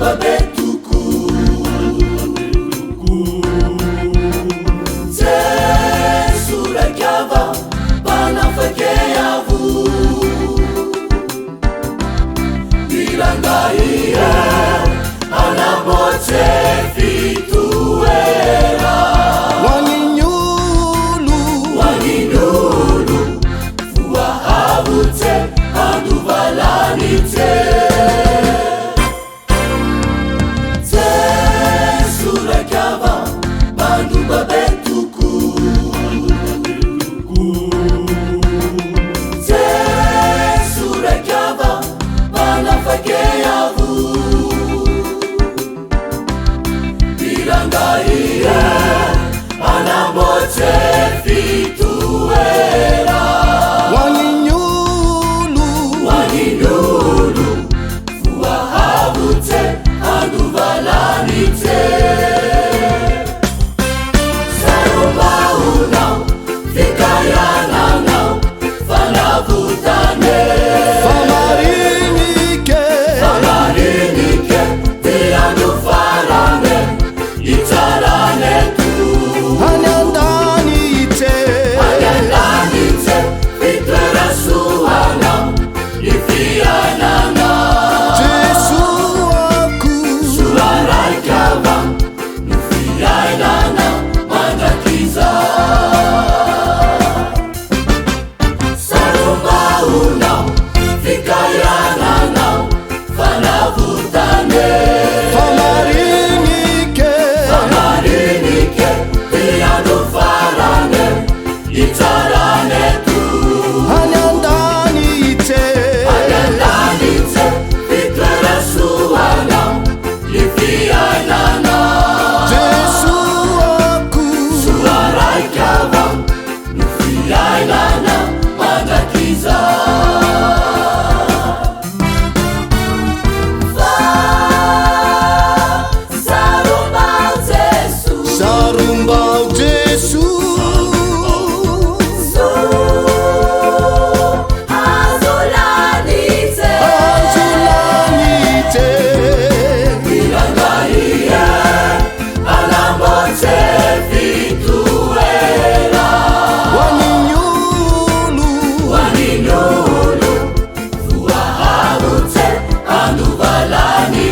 babetuku Sura kava bana fakeyavu Bilangaia anabote fituera Waninyulu Fua habute aduvalanite Sura kava bandu babetuku Sura kava bana fakeyavu Bilangaia anabote fituera Waninyulu Fua habute aduvalanite Sarumaunau Fikayananau Fanavutane Famarinike Tianu farane Itarane tu Anyandanite Fitera suanau Ifianana Jesu aku Suarai kava Nufianana Mandakiza Sarumaunau Fikayananau Fanavutane Famarinike Tianu farane Itarane tu Anyandanite Fitera suanau Ifianana Jesu aku Suarai kava Nufianana Mandakiza Sarumbau Jesu Azulanite Bilangaia anabote fituera Waninyulu Fua habute aduvalanite